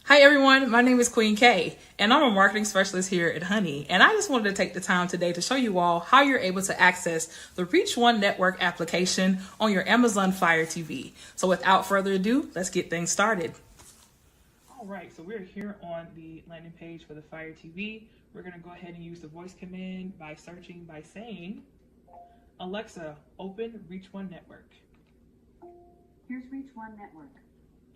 Hi everyone, my name is Queen K, and I'm a marketing specialist here at Honey. And I just wanted to take the time today to show you all how you're able to access the Reach One Network application on your Amazon Fire TV. So without further ado, let's get things started. All right, so we're here on the landing page for the Fire TV. We're gonna go ahead and use the voice command by searching by saying, Alexa, open Reach One Network. Here's Reach One Network.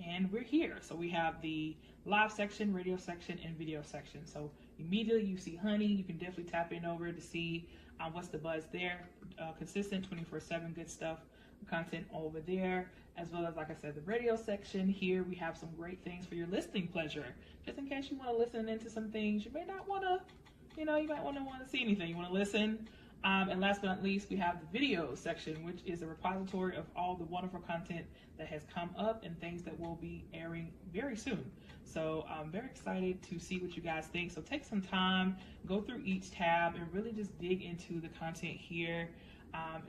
And we're here. So we have the live section, radio section, and video section. So immediately you see Honey. You can definitely tap in over to see what's the buzz there. Consistent 24/7 good stuff, content over there, as well as, like I said, the radio section. Here we have some great things for your listening pleasure. Just in case you want to listen into some things you may not want to, you might want to see anything. You want to listen. And last but not least, we have the video section, which is a repository of all the wonderful content that has come up and things that will be airing very soon. So I'm very excited to see what you guys think. So take some time, go through each tab and really just dig into the content here.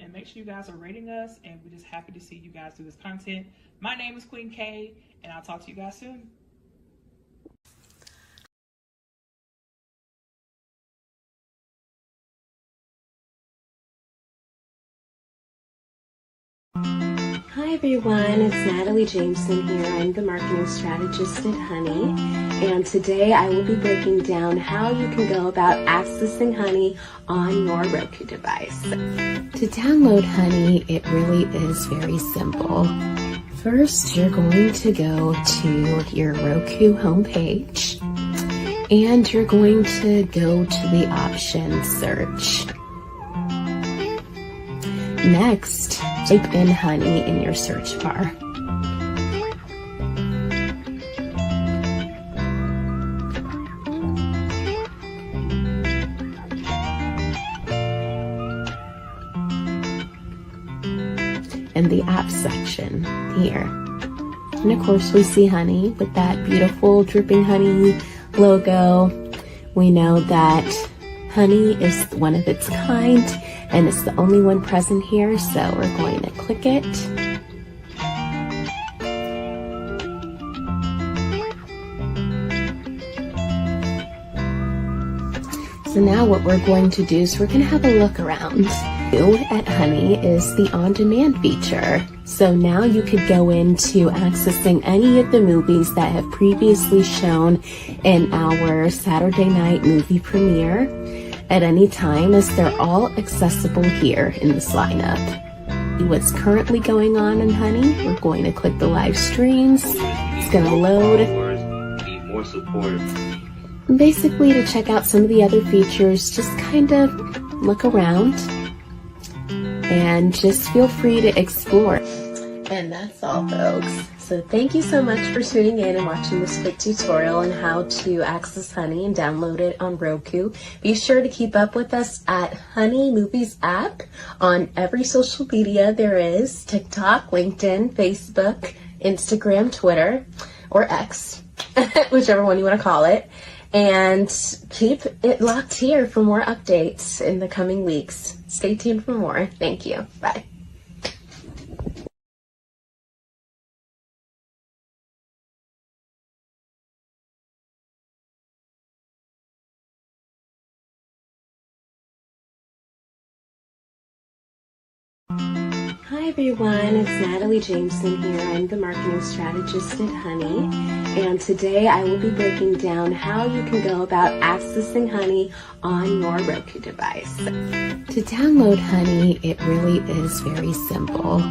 And make sure you guys are rating us, and we're just happy to see you guys do this content. My name is Queen K, and I'll talk to you guys soon. Hi everyone, it's Natalie Jameson here. I'm the marketing strategist at Honey, and today I will be breaking down how you can go about accessing Honey on your Roku device. To download Honey, it really is very simple. First, you're going to go to your Roku homepage, and you're going to go to the option Search. Next, type in Honey in your search bar. And the app section here. And of course we see Honey with that beautiful dripping honey logo. We know that Honey is one of its kind, and it's the only one present here, so we're going to click it. So now what we're going to do is we're going to have a look around. New at Honey is the on-demand feature. So now you could go into accessing any of the movies that have previously shown in our Saturday night movie premiere at any time, as they're all accessible here in this lineup. What's currently going on in Honey, we're going to click the live streams. It's going to load. Need more support. Basically, to check out some of the other features, just kind of look around and just feel free to explore. And that's all, folks. So thank you so much for tuning in and watching this quick tutorial on how to access Honey and download it on Roku. Be sure to keep up with us at Honey Movies app on every social media there is: TikTok, LinkedIn, Facebook, Instagram, Twitter, or X, whichever one you want to call it. And keep it locked here for more updates in the coming weeks. Stay tuned for more. Thank you. Bye. Hi everyone, it's Natalie Jameson here. I'm the marketing strategist at Honey, and today I will be breaking down how you can go about accessing Honey on your Roku device. To download Honey, it really is very simple.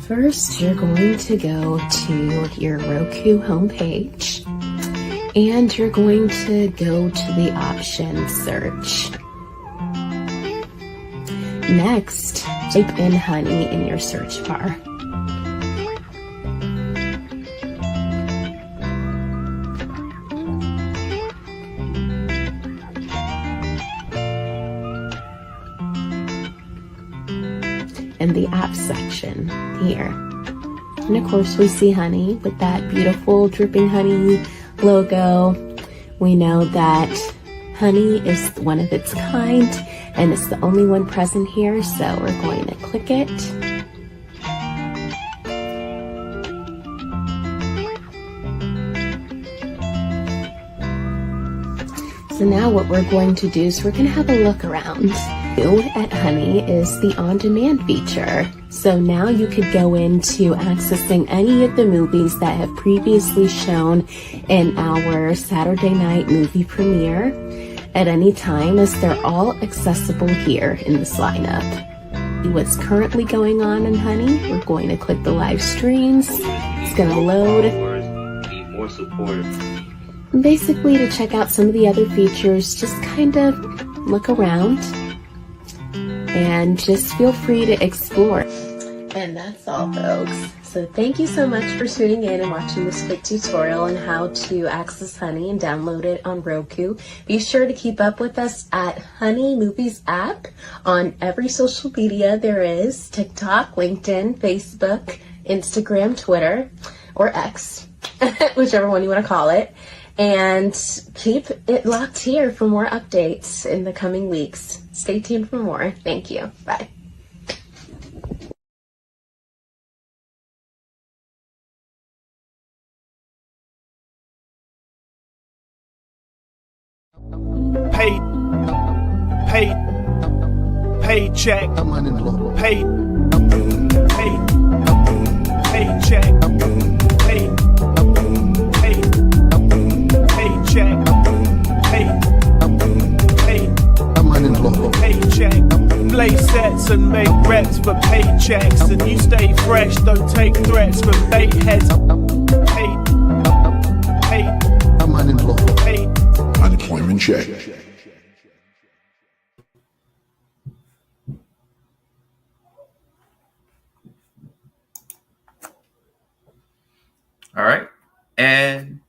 First, you're going to go to your Roku homepage, and you're going to go to the option Search. Next, type in Honey in your search bar. And the app section here. And of course we see Honey with that beautiful dripping honey logo. We know that Honey is one of its kind, and it's the only one present here, so we're going to click it. So now what we're going to do is we're going to have a look around. New at Honey is the on-demand feature. So now you could go into accessing any of the movies that have previously shown in our Saturday night movie premiere at any time, as they're all accessible here in this lineup. What's currently going on in Honey, we're going to click the live streams. It's going to load. Need more support. Basically, to check out some of the other features, just kind of look around and just feel free to explore. And that's all, folks. So thank you so much for tuning in and watching this quick tutorial on how to access Honey and download it on Roku. Be sure to keep up with us at Honey Movies app on every social media there is: TikTok, LinkedIn, Facebook, Instagram, Twitter, or X, whichever one you want to call it. And keep it locked here for more updates in the coming weeks. Stay tuned for more. Thank you. Bye. Paycheck. I'm unemployed. Paycheck. Paycheck. I'm unemployed. Paycheck. Play sets and make reps for paychecks, and you stay fresh. Don't take threats from bait heads. I'm unemployed. Unemployment check. All right, and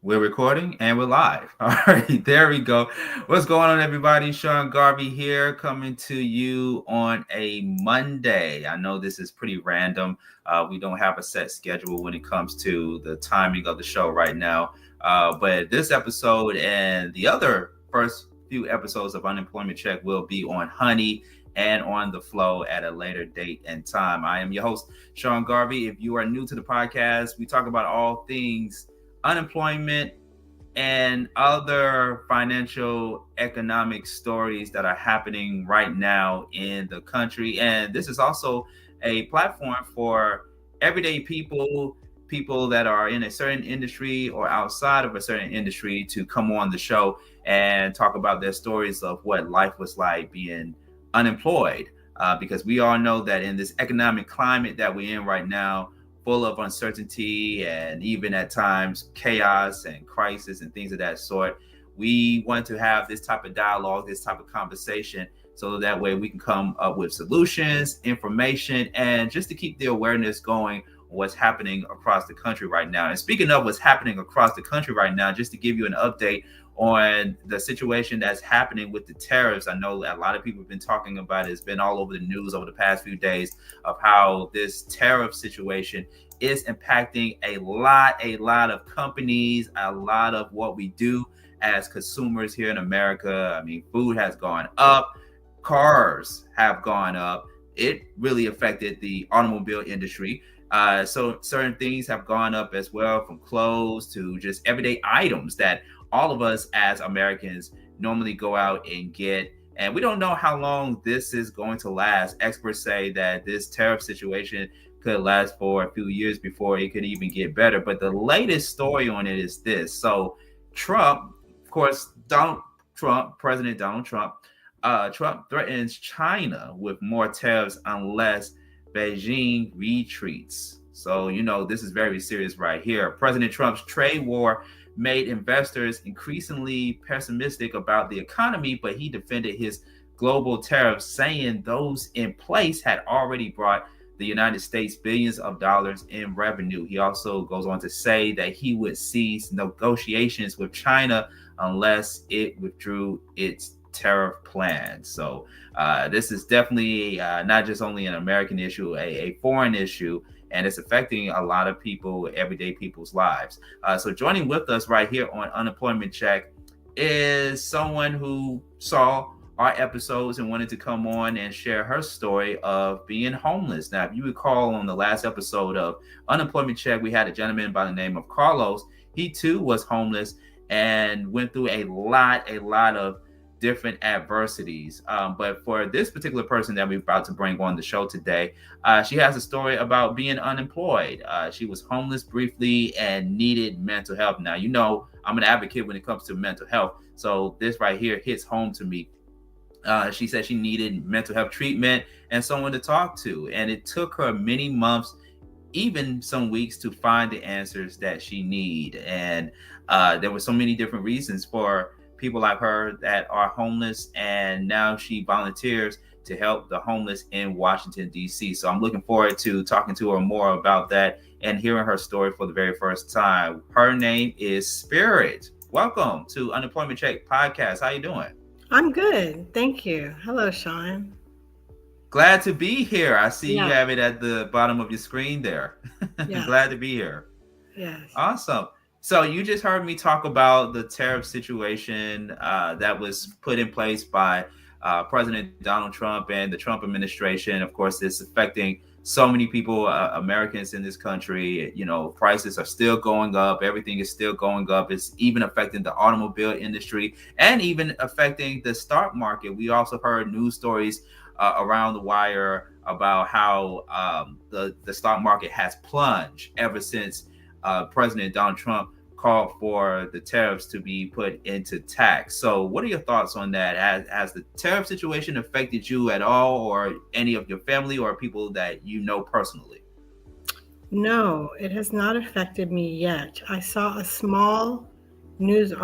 we're recording and we're live. All right, there we go. What's going on, everybody? Sean Garvey here, coming to you on a Monday. I know this is pretty random. We don't have a set schedule when it comes to the timing of the show right now. But this episode and the other first few episodes of Unemployment Check will be on Honey and on the flow at a later date and time. I am your host, Sean Garvey. If you are new to the podcast, we talk about all things unemployment and other financial economic stories that are happening right now in the country. And this is also a platform for everyday people that are in a certain industry or outside of a certain industry to come on the show and talk about their stories of what life was like being unemployed, because we all know that in this economic climate that we're in right now, full of uncertainty and even at times chaos and crisis and things of that sort, we want to have this type of dialogue, this type of conversation, so that way we can come up with solutions, information, and just to keep the awareness going on what's happening across the country right now. And speaking of what's happening across the country right now, just to give you an update on the situation that's happening with the tariffs. I know a lot of people have been talking about it. It's been all over the news over the past few days of how this tariff situation is impacting a lot of companies, a lot of what we do as consumers here in America. I mean, food has gone up, cars have gone up. It really affected the automobile industry. So certain things have gone up as well, from clothes to just everyday items that all of us as Americans normally go out and get. And we don't know how long this is going to last. Experts say that this tariff situation could last for a few years before it could even get better. But the latest story on it is this. So Trump, of course, President Donald Trump, Trump threatens China with more tariffs unless Beijing retreats. So, you know, this is very serious right here. President Trump's trade war made investors increasingly pessimistic about the economy, but he defended his global tariffs, saying those in place had already brought the United States billions of dollars in revenue. He also goes on to say that he would cease negotiations with China unless it withdrew its tariff plan. So this is definitely not just only an American issue, a foreign issue, and it's affecting a lot of people, everyday people's lives. So joining with us right here on Unemployment Check is someone who saw our episodes and wanted to come on and share her story of being homeless. Now, if you recall on the last episode of Unemployment Check, we had a gentleman by the name of Carlos. He too was homeless, and went through a lot of different adversities. But for this particular person that we're about to bring on the show today, she has a story about being unemployed. She was homeless briefly and needed mental health. Now, you know, I'm an advocate when it comes to mental health, so this right here hits home to me. She said she needed mental health treatment and someone to talk to, and it took her many months, even some weeks, to find the answers that she needed. And there were so many different reasons for people like her that are homeless, and now she volunteers to help the homeless in Washington, D.C. So I'm looking forward to talking to her more about that and hearing her story for the very first time. Her name is Spirit. Welcome to Unemployment Check Podcast. How you doing? I'm good. Thank you. Hello, Sean. Glad to be here. I see Yeah. you have it at the bottom of your screen there. Yeah. Glad to be here. Yes. Awesome. So you just heard me talk about the tariff situation that was put in place by President Donald Trump and the Trump administration. Of course, it's affecting so many people, Americans in this country. You know, prices are still going up. Everything is still going up. It's even affecting the automobile industry and even affecting the stock market. We also heard news stories around the wire about how the stock market has plunged ever since President Donald Trump called for the tariffs to be put into tax. So what are your thoughts on that? Has the tariff situation affected you at all, or any of your family or people that you know personally? No, it has not affected me yet. I saw a small news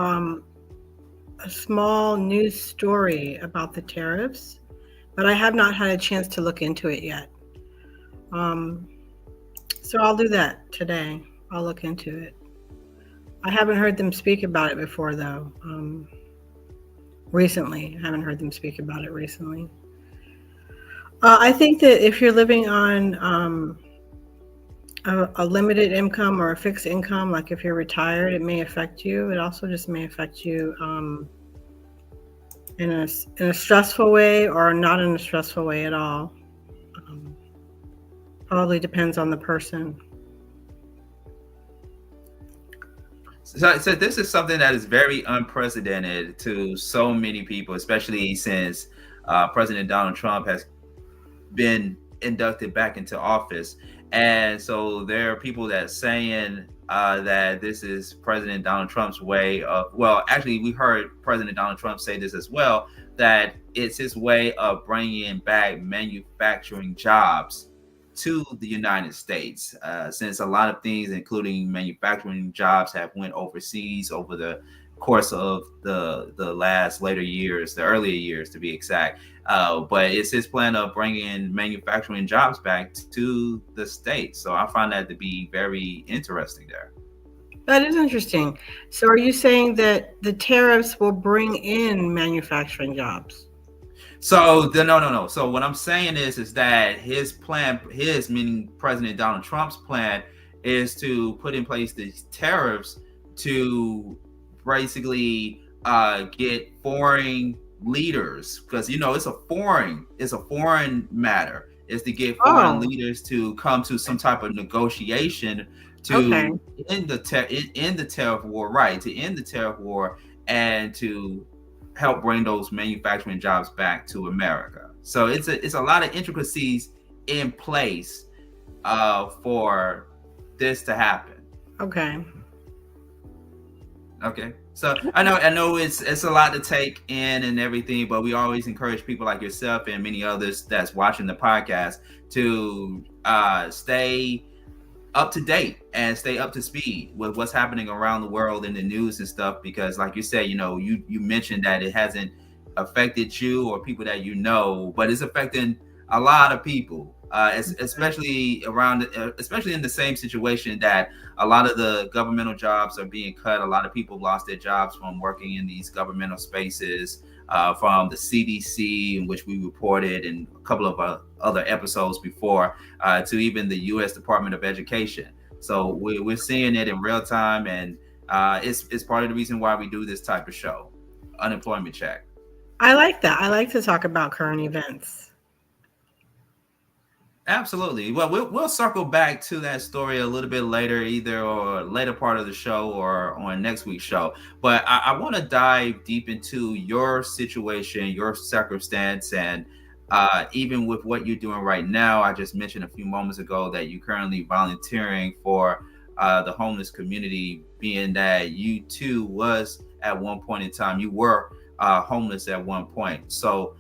story about the tariffs, but I have not had a chance to look into it yet. So I'll do that today. I'll look into it. I haven't heard them speak about it before, though. Recently, I haven't heard them speak about it recently. I think that if you're living on a limited income or a fixed income, like if you're retired, it may affect you. It also just may affect you in a stressful way or not in a stressful way at all. Probably depends on the person. So this is something that is very unprecedented to so many people, especially since President Donald Trump has been inducted back into office. And so there are people that are saying that this is President Donald Trump's way of, well, actually, we heard President Donald Trump say this as well, that it's his way of bringing back manufacturing jobs to the United States, since a lot of things, including manufacturing jobs, have went overseas over the course of the earlier years to be exact. But it's his plan of bringing manufacturing jobs back to the States. So I find that to be very interesting there. That is interesting. So are you saying that the tariffs will bring in manufacturing jobs? So no. So what I'm saying is that his plan, meaning President Donald Trump's plan, is to put in place these tariffs to basically get foreign leaders, because it's a foreign matter. Is to get foreign leaders to come to some type of negotiation to end the tariff war, right? To end the tariff war and to help bring those manufacturing jobs back to America. So it's a lot of intricacies in place for this to happen. Okay. So I know it's a lot to take in and everything, but we always encourage people like yourself and many others that's watching the podcast to stay up to date and stay up to speed with what's happening around the world in the news and stuff, because like you said, you mentioned that it hasn't affected you or people that you know, but it's affecting a lot of people, especially in the same situation that a lot of the governmental jobs are being cut. A lot of people lost their jobs from working in these governmental spaces, from the CDC, in which we reported in a couple of other episodes before, to even the U.S. Department of Education. So we're seeing it in real time, and it's part of the reason why we do this type of show, Unemployment Check. I like that. I like to talk about current events. Absolutely. Well, we'll circle back to that story a little bit later, either or later part of the show or on next week's show. But I want to dive deep into your situation, your circumstance, and even with what you're doing right now. I just mentioned a few moments ago that you're currently volunteering for the homeless community, being that you too was at one point in time, you were homeless at one point. So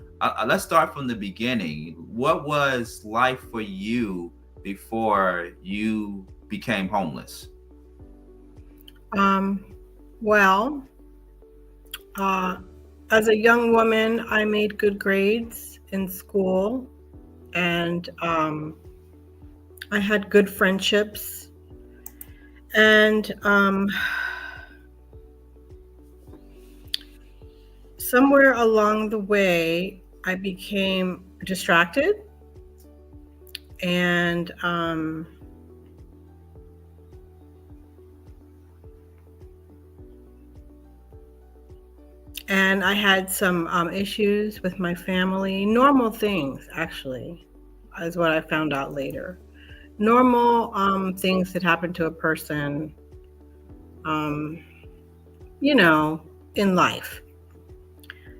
let's start from the beginning. What was life for you before you became homeless? Well, as a young woman, I made good grades in school, and I had good friendships. And somewhere along the way, I became distracted, and I had some issues with my family. Normal things, actually, is what I found out later. Normal things that happen to a person, you know, in life.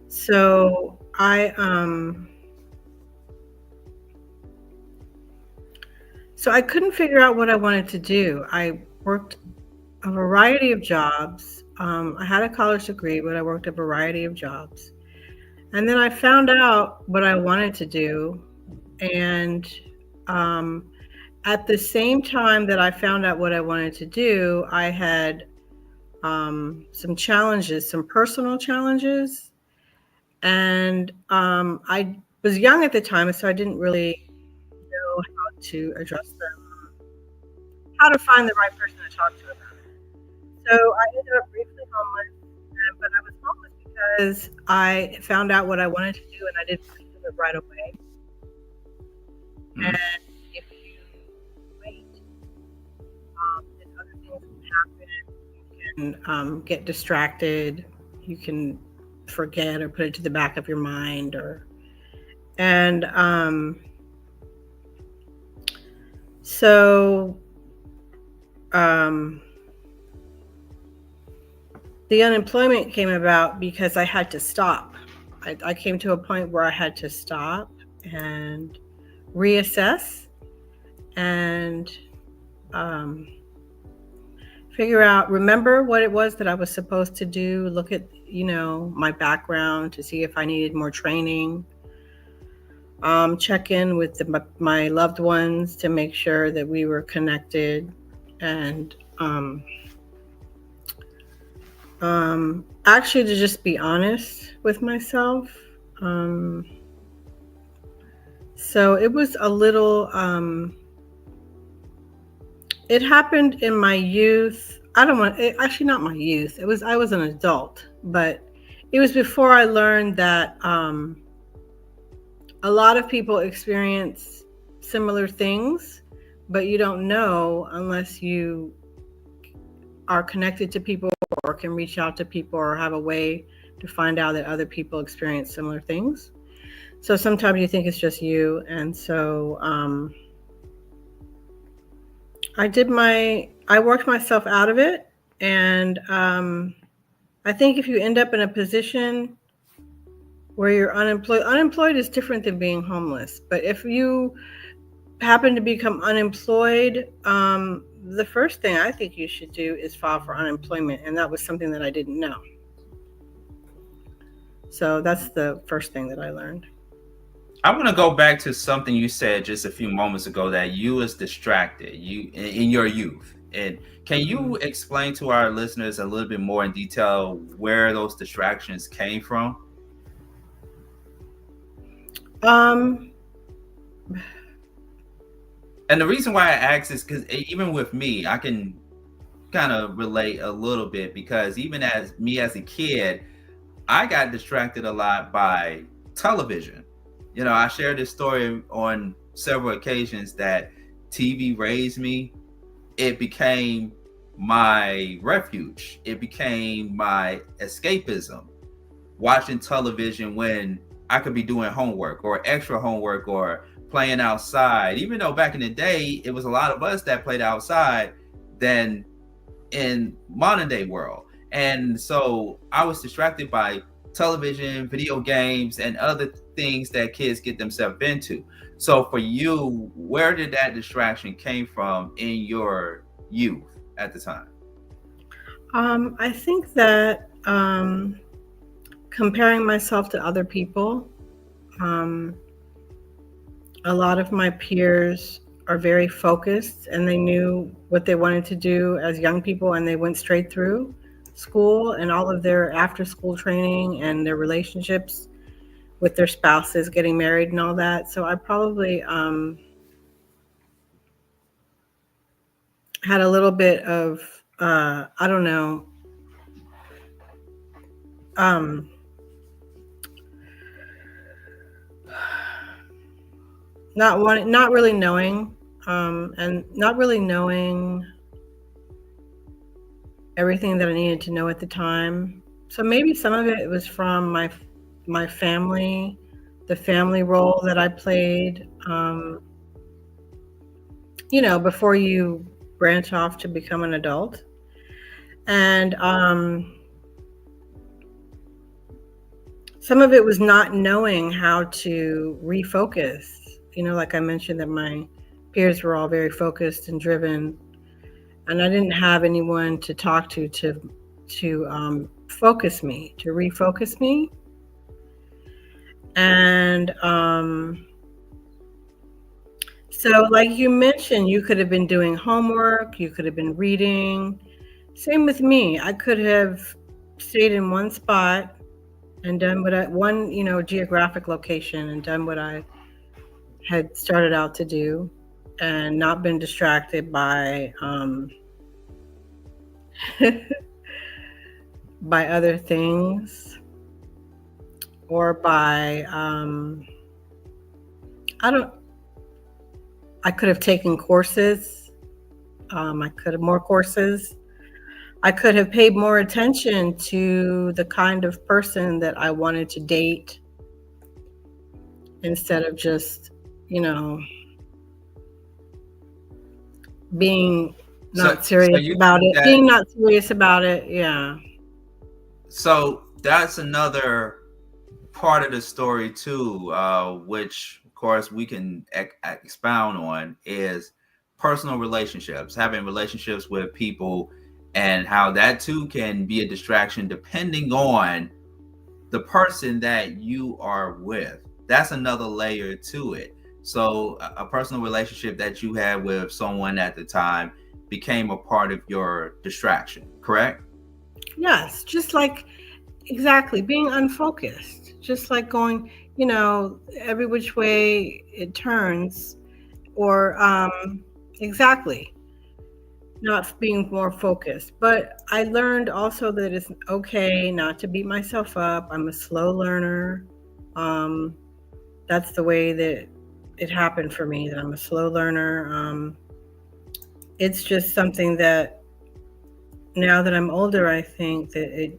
So I couldn't figure out what I wanted to do. I worked a variety of jobs. I had a college degree, but I worked a variety of jobs. And then I found out what I wanted to do. And at the same time that I found out what I wanted to do, I had some challenges, some personal challenges. And I was young at the time, so I didn't really know how to address them, how to find the right person to talk to about it. So I ended up briefly homeless, but I was homeless because I found out what I wanted to do and I didn't do it right away. And if you wait, then other things will happen. You can get distracted. You can forget or put it to the back of your mind, the unemployment came about because I had to stop. I came to a point where I had to stop and reassess and remember what it was that I was supposed to do, look at, my background to see if I needed more training, check in with my loved ones to make sure that we were connected, and actually to just be honest with myself. So it was a little, it happened in my youth. Actually not my youth. I was an adult, but it was before I learned that a lot of people experience similar things, but you don't know unless you are connected to people or can reach out to people or have a way to find out that other people experience similar things. So sometimes you think it's just you. And so I worked myself out of it. And I think if you end up in a position where you're unemployed is different than being homeless. But if you happen to become unemployed, the first thing I think you should do is file for unemployment. And that was something that I didn't know. So that's the first thing that I learned. I want to go back to something you said just a few moments ago, that you was distracted in your youth. And can you explain to our listeners a little bit more in detail where those distractions came from? And the reason why I ask is because even with me, I can kind of relate a little bit, because even as a kid, I got distracted a lot by television. I shared this story on several occasions that TV raised me. It became my refuge. It became my escapism. Watching television when I could be doing homework or extra homework or playing outside, even though back in the day it was a lot of us that played outside than in modern day world. And so I was distracted by television, video games, and other things that kids get themselves into. So for you, where did that distraction came from in your youth at the time? I think that comparing myself to other people, a lot of my peers are very focused and they knew what they wanted to do as young people, and they went straight through school and all of their after school training and their relationships with their spouses, getting married and all that. So I probably had a little bit of I don't know, not really knowing, and not really knowing everything that I needed to know at the time. So maybe some of it was from my family, the family role that I played, before you branch off to become an adult. And some of it was not knowing how to refocus. Like I mentioned, that my peers were all very focused and driven, and I didn't have anyone to talk to focus me, to refocus me. And so like you mentioned, you could have been doing homework, you could have been reading. Same with me. I could have stayed in one spot and done one geographic location, and done what I had started out to do, and not been distracted by by other things, or by I could have taken courses. I could have more courses. I could have paid more attention to the kind of person that I wanted to date, instead of just, being not serious about it. Being not serious about it, yeah. So that's another part of the story too, which of course we can expound on, is personal relationships, having relationships with people, and how that too can be a distraction depending on the person that you are with. That's another layer to it. So a personal relationship that you had with someone at the time became a part of your distraction, correct? Yes, just like, exactly, being unfocused, just like going, every which way it turns, or exactly, not being more focused. But I learned also that it's okay not to beat myself up. I'm a slow learner. That's the way that it happened for me, that I'm a slow learner. It's just something that now that I'm older, I think that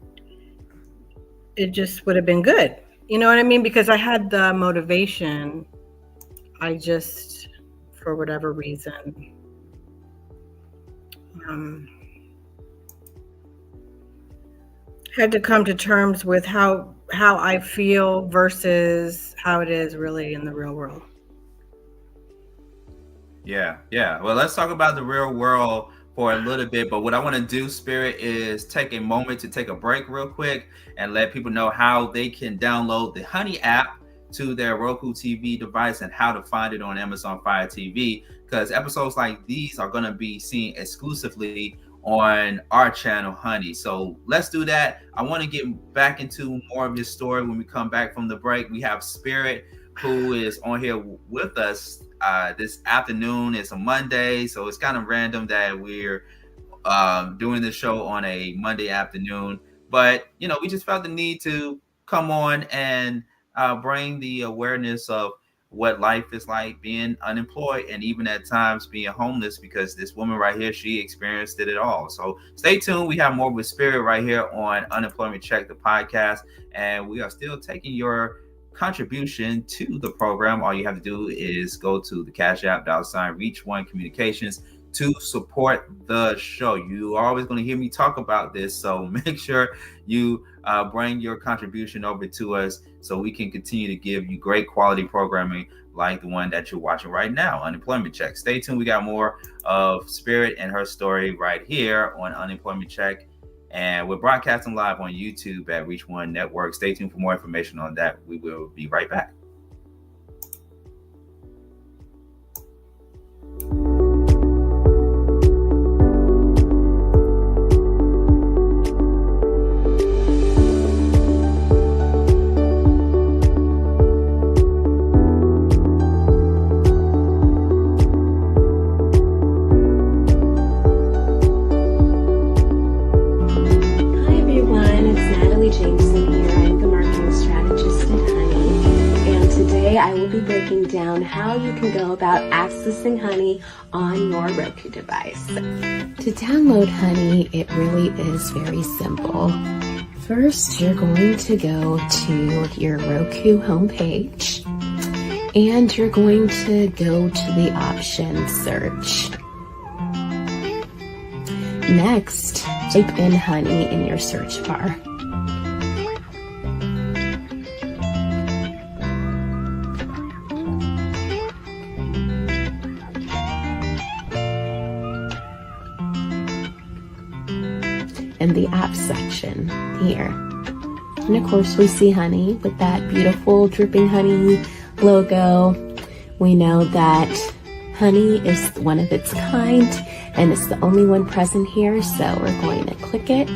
it just would have been good. You know what I mean? Because I had the motivation. I just, for whatever reason, had to come to terms with how I feel versus how it is really in the real world. Yeah. Well, let's talk about the real world for a little bit. But what I want to do, Spirit, is take a moment to take a break real quick and let people know how they can download the Honey app to their Roku TV device, and how to find it on Amazon Fire TV, because episodes like these are going to be seen exclusively on our channel, Honey. So let's do that. I want to get back into more of this story when we come back from the break. We have Spirit, who is on here with us this afternoon. It's a Monday, so it's kind of random that we're doing this show on a Monday afternoon. But, we just felt the need to come on and bring the awareness of what life is like being unemployed, and even at times being homeless, because this woman right here, she experienced it all. So stay tuned. We have more with Spirit right here on Unemployment Check, the podcast, and we are still taking your contribution to the program, all you have to do is go to the Cash App, $Reach One Communications to support the show. You are always going to hear me talk about this, so make sure you bring your contribution over to us so we can continue to give you great quality programming like the one that you're watching right now, Unemployment Check. Stay tuned. We got more of Spirit and her story right here on Unemployment Check. And we're broadcasting live on YouTube at Reach One Network. Stay tuned for more information on that. We will be right back. I will be breaking down how you can go about accessing Honey on your Roku device. To download Honey, it really is very simple. First, you're going to go to your Roku homepage, and you're going to go to the option Search. Next, type in Honey in your search bar. In the app section here. And of course we see Honey with that beautiful dripping honey logo. We know that Honey is one of its kind and it's the only one present here, so we're going to click it.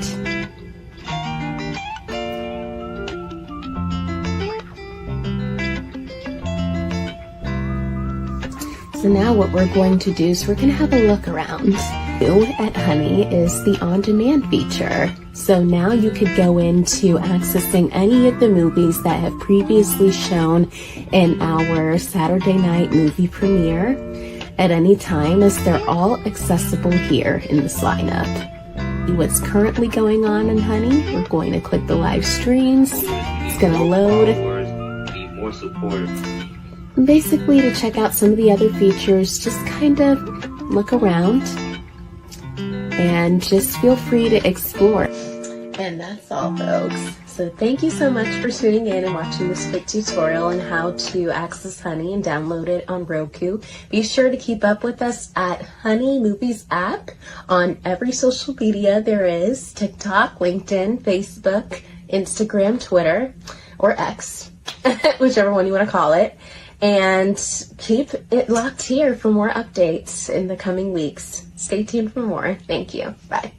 So now what we're going to do is we're going to have a look around. At Honey is the on-demand feature. So now you could go into accessing any of the movies that have previously shown in our Saturday night movie premiere at any time, as they're all accessible here in this lineup. What's currently going on in Honey, we're going to click the live streams. It's going to load. Be more supportive. Basically, to check out some of the other features, just kind of look around and just feel free to explore. And that's all, folks. So thank you so much for tuning in and watching this quick tutorial on how to access Honey and download it on Roku. Be sure to keep up with us at Honey Movies app on every social media there is: TikTok, LinkedIn, Facebook, Instagram, Twitter, or X, whichever one you want to call it. And keep it locked here for more updates in the coming weeks. Stay tuned for more. Thank you. Bye.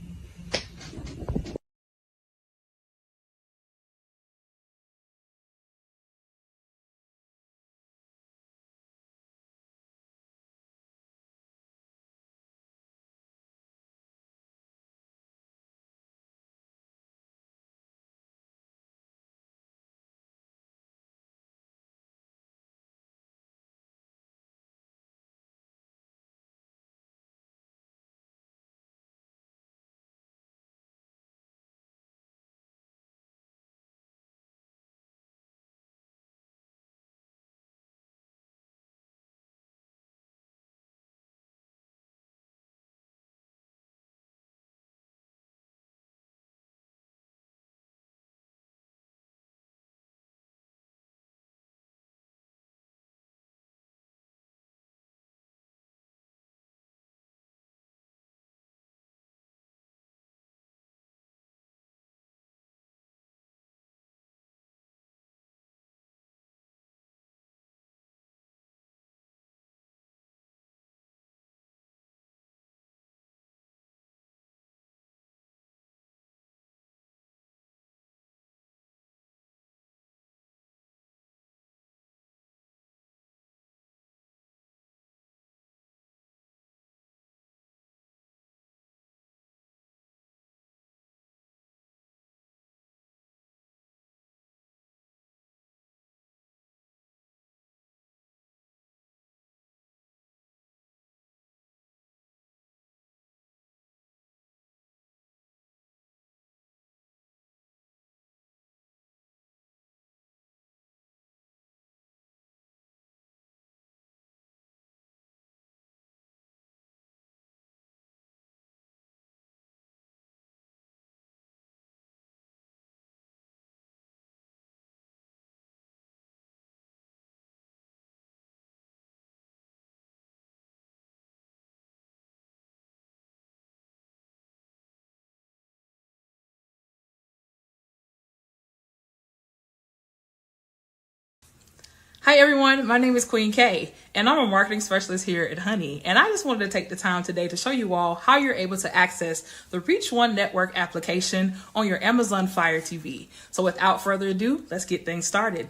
Hi everyone, my name is Queen K, and I'm a marketing specialist here at Honey. And I just wanted to take the time today to show you all how you're able to access the Reach One Network application on your Amazon Fire TV. So without further ado, let's get things started.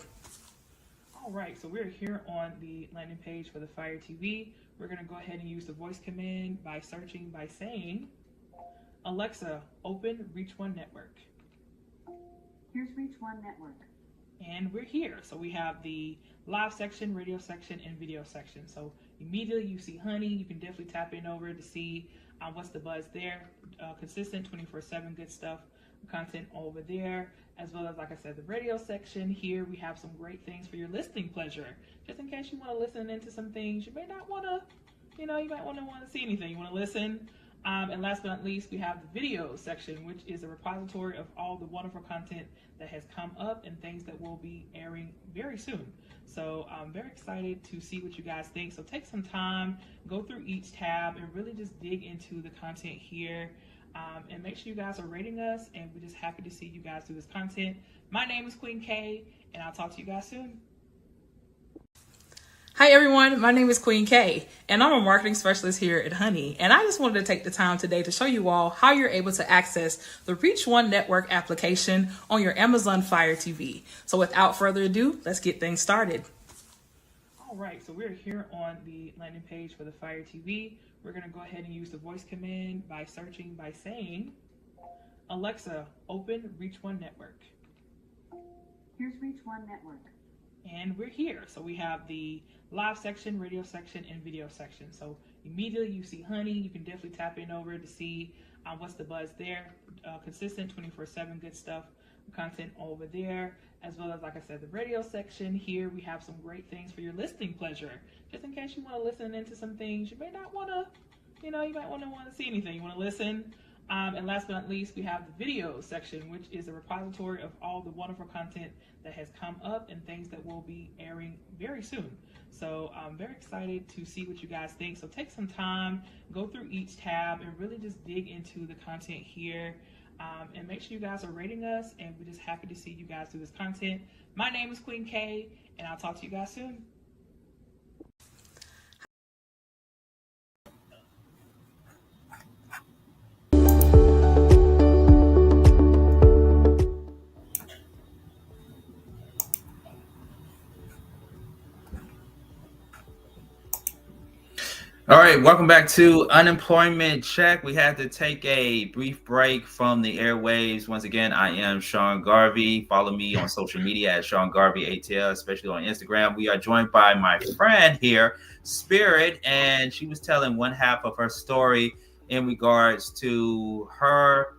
All right, so we're here on the landing page for the Fire TV. We're gonna go ahead and use the voice command by searching by saying, Alexa, open Reach One Network. Here's Reach One Network. And we're here. So we have the live section, radio section, and video section. So immediately you see Honey. You can definitely tap in over to see what's the buzz there. Consistent 24/7 good stuff, content over there, as well as, like I said, the radio section. Here we have some great things for your listening pleasure. Just in case you want to listen into some things, you may not want to, you might want to see anything. You want to listen. And last but not least, we have the video section, which is a repository of all the wonderful content that has come up and things that will be airing very soon. So I'm very excited to see what you guys think. So take some time, go through each tab and really just dig into the content here. And make sure you guys are rating us, and we're just happy to see you guys do this content. My name is Queen K, and I'll talk to you guys soon. Hi everyone, my name is Queen K, and I'm a marketing specialist here at Honey. And I just wanted to take the time today to show you all how you're able to access the Reach One Network application on your Amazon Fire TV. So without further ado, let's get things started. All right, so we're here on the landing page for the Fire TV. We're gonna go ahead and use the voice command by searching by saying, Alexa, open Reach One Network. Here's Reach One Network. And we're here. So we have the live section, radio section, and video section. So immediately you see Honey. You can definitely tap in over to see what's the buzz there. Consistent 24/7 good stuff, content over there, as well as, like I said, the radio section. Here we have some great things for your listening pleasure. Just in case you want to listen into some things, you may not want to, you might want to see anything. You want to listen. And last but not least, we have the video section, which is a repository of all the wonderful content that has come up and things that will be airing very soon. So I'm very excited to see what you guys think. So take some time, go through each tab, and really just dig into the content here. And make sure you guys are rating us, and we're just happy to see you guys do this content. My name is Queen K, and I'll talk to you guys soon. All right, welcome back to Unemployment Check. We had to take a brief break from the airwaves. Once again, I am Sean Garvey. Follow me on social media at Sean Garvey ATL, especially on Instagram. We are joined by my friend here, Spirit, and she was telling one half of her story in regards to her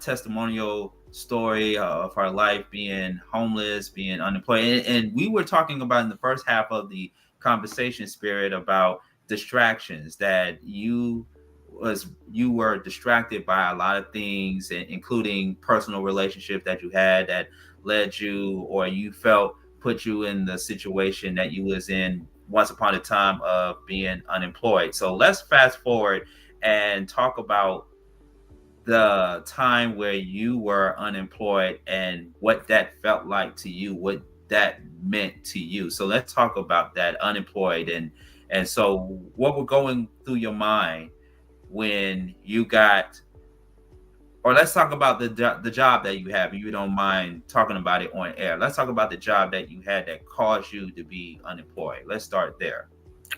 testimonial story of her life being homeless, being unemployed. And we were talking about in the first half of the conversation, Spirit, about distractions, that you were distracted by a lot of things, including personal relationships that you had that led you, or you felt put you in the situation that you was in once upon a time of being unemployed. So let's fast forward and talk about the time where you were unemployed and what that felt like to you, what that meant to you. So let's talk about that, unemployed, and so what were going through your mind when you got, or let's talk about the job that you have, if you don't mind talking about it on air. Let's talk about the job that you had that caused you to be unemployed. Let's start there.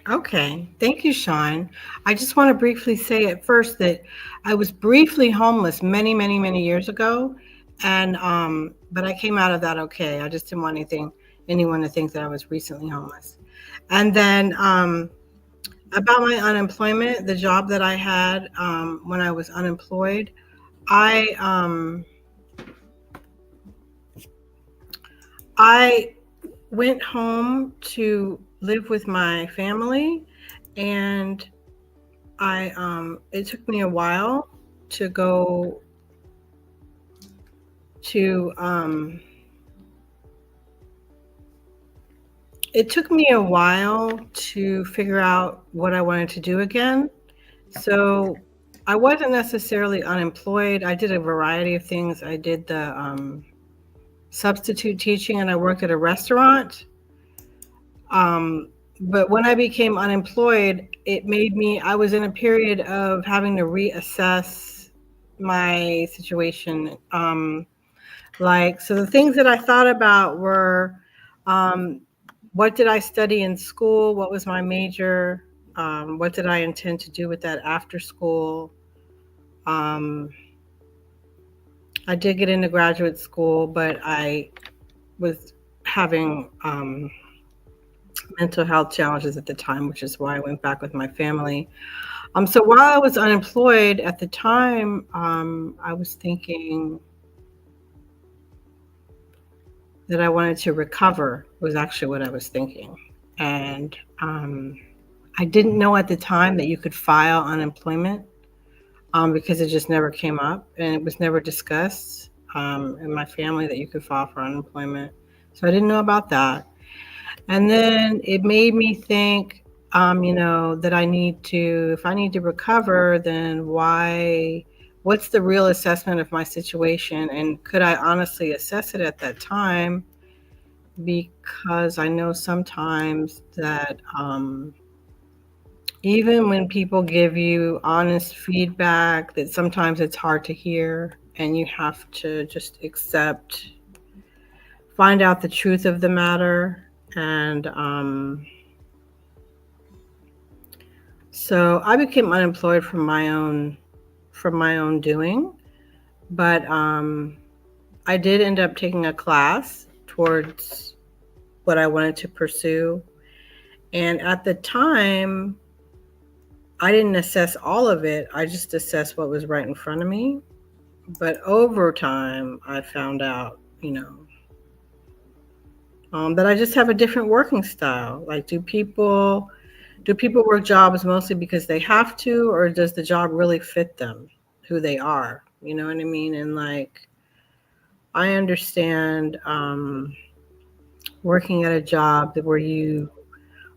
Okay. Thank you, Sean. I just want to briefly say at first that I was briefly homeless many, many, many years ago. And, but I came out of that okay. I just didn't want anyone to think that I was recently homeless. And then about my unemployment, the job that I had when I was unemployed, I went home to live with my family, and it took me a while to go to it took me a while to figure out what I wanted to do again. So I wasn't necessarily unemployed. I did a variety of things. I did the substitute teaching, and I worked at a restaurant. But when I became unemployed, I was in a period of having to reassess my situation. So the things that I thought about were, what did I study in school? What was my major? What did I intend to do with that after school? I did get into graduate school, but I was having mental health challenges at the time, which is why I went back with my family. So while I was unemployed at the time, I was thinking that I wanted to recover, was actually what I was thinking. And I didn't know at the time that you could file unemployment because it just never came up and it was never discussed in my family that you could file for unemployment. So I didn't know about that. And then it made me think, that if I need to recover, then what's the real assessment of my situation? And could I honestly assess it at that time? Because I know sometimes that even when people give you honest feedback, that sometimes it's hard to hear and you have to just find out the truth of the matter. And so I became unemployed from my own doing, but I did end up taking a class towards what I wanted to pursue. And at the time, I didn't assess all of it. I just assessed what was right in front of me. But over time, I found out, that I just have a different working style. Like, do people work jobs mostly because they have to, or does the job really fit them, who they are? You know what I mean? And like, I understand working at a job where you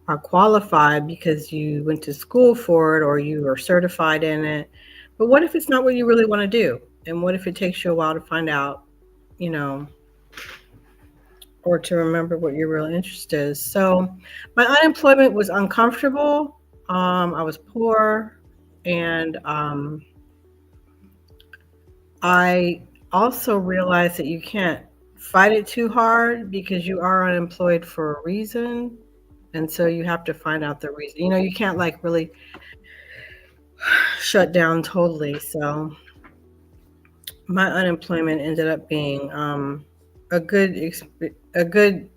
are qualified because you went to school for it or you are certified in it. But what if it's not what you really want to do? And what if it takes you a while to find out, or to remember what your real interest is? So my unemployment was uncomfortable. I was poor, and I also realized that you can't fight it too hard because you are unemployed for a reason. And so you have to find out the reason. You can't like really shut down totally. So my unemployment ended up being a good in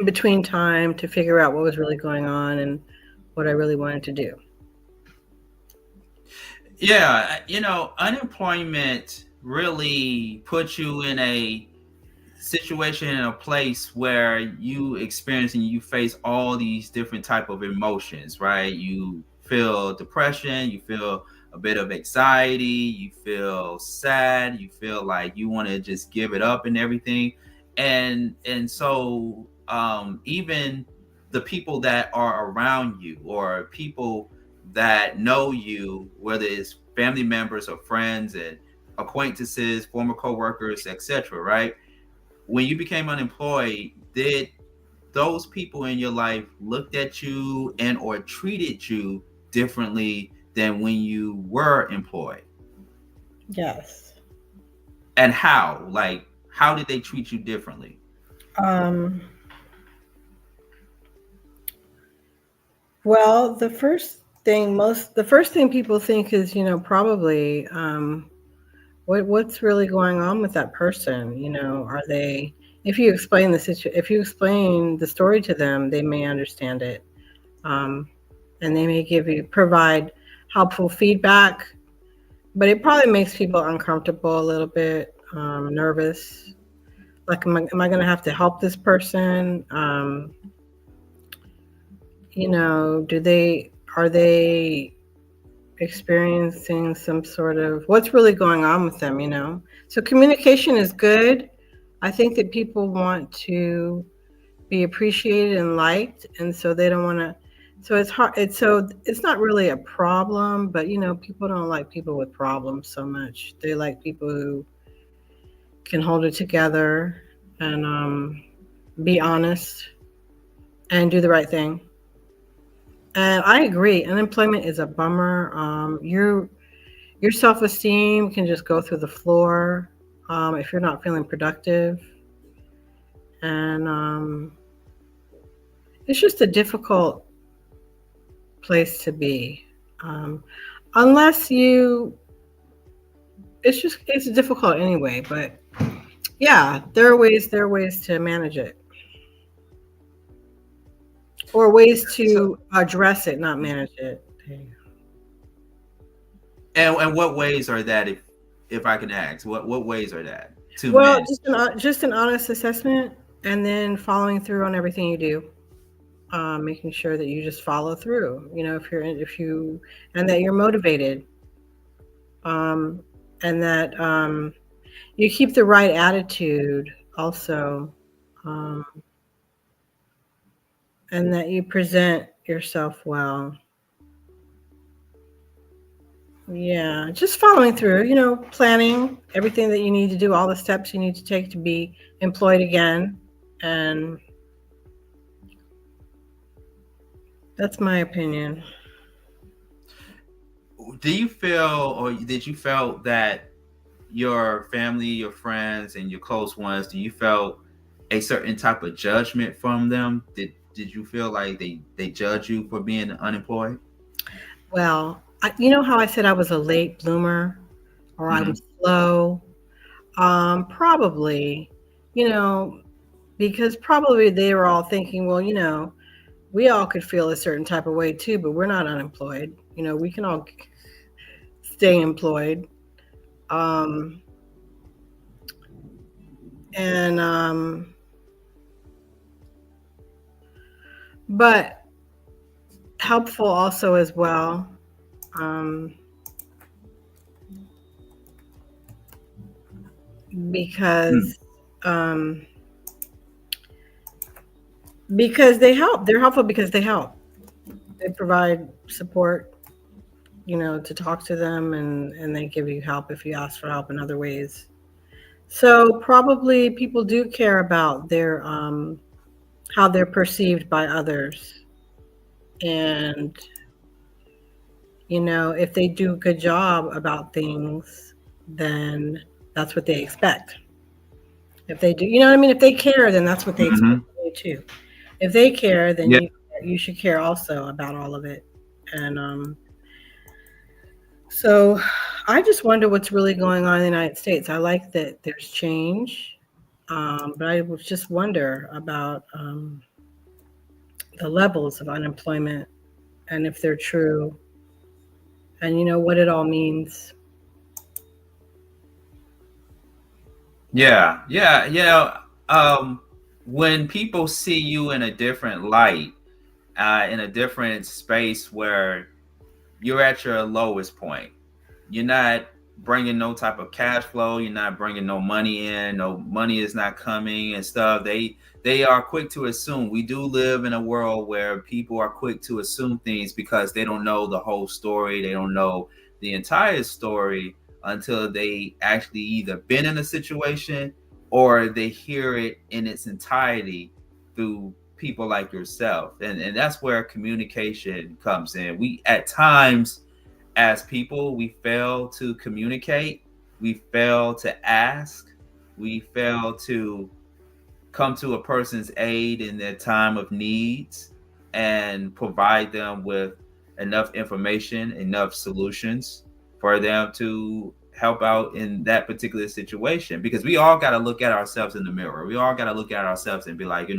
between time to figure out what was really going on and what I really wanted to do. Yeah, unemployment really puts you in a situation, in a place where you experience and you face all these different type of emotions, right? You feel depression, you feel a bit of anxiety, you feel sad, you feel like you want to just give it up and everything. And so even the people that are around you or people that know you, whether it's family members or friends and acquaintances, former co-workers, etc., right? When you became unemployed, did those people in your life looked at you and or treated you differently than when you were employed? Yes. And how? Like, how did they treat you differently? Well, the first thing people think is, probably what's really going on with that person. Are they, if you explain the story to them, they may understand it, and they may provide helpful feedback, but it probably makes people uncomfortable a little bit, nervous. Like, am I going to have to help this person? Are they experiencing some sort of, what's really going on with them? So communication is good. I think that people want to be appreciated and liked, and so they don't want to, so it's hard, it's not really a problem, but people don't like people with problems so much. They like people who can hold it together and be honest. and do the right thing. And I agree, unemployment is a bummer. Your self-esteem can just go through the floor if you're not feeling productive. And it's just a difficult place to be. Unless it's difficult anyway, but yeah, there are ways to manage it. Or ways to address it, not manage it. And what ways are that, if I can ask, what ways are that to Well, manage? just an honest assessment, and then following through on everything you do. Making sure that you just follow through. You know, and that you're motivated, and that you keep the right attitude also, and that you present yourself well. Yeah, just following through, planning everything that you need to do, all the steps you need to take to be employed again. And that's my opinion. Do you feel, or did you felt that your family, your friends, and your close ones, do you felt a certain type of judgment from them? Did you feel like they judge you for being unemployed? Well, you know how I said I was a late bloomer, or I was slow? Probably, because probably they were all thinking, well, we all could feel a certain type of way too, but we're not unemployed. We can all stay employed. But helpful also as well. Because they help. They're helpful because they help. They provide support, to talk to them, and they give you help if you ask for help in other ways. So probably people do care about their how they're perceived by others. And if they do a good job about things, then that's what they expect. If they do, what I mean? If they care, then that's what they expect from you too. If they care, then you should care also about all of it. And so I just wonder what's really going on in the United States. I like that there's change, but I would just wonder about the levels of unemployment, and if they're true, and what it all means. Yeah. When people see you in a different light, in a different space where you're at your lowest point, you're not bringing no type of cash flow, you're not bringing no money in, no money is not coming and stuff. They are quick to assume. We do live in a world where people are quick to assume things because they don't know the whole story. They don't know the entire story until they actually either been in a situation or they hear it in its entirety through people like yourself. And that's where communication comes in. We, at times, as people, we fail to communicate, we fail to ask, we fail to come to a person's aid in their time of needs and provide them with enough information, enough solutions for them to help out in that particular situation. Because we all got to look at ourselves in the mirror. We all got to look at ourselves and be like,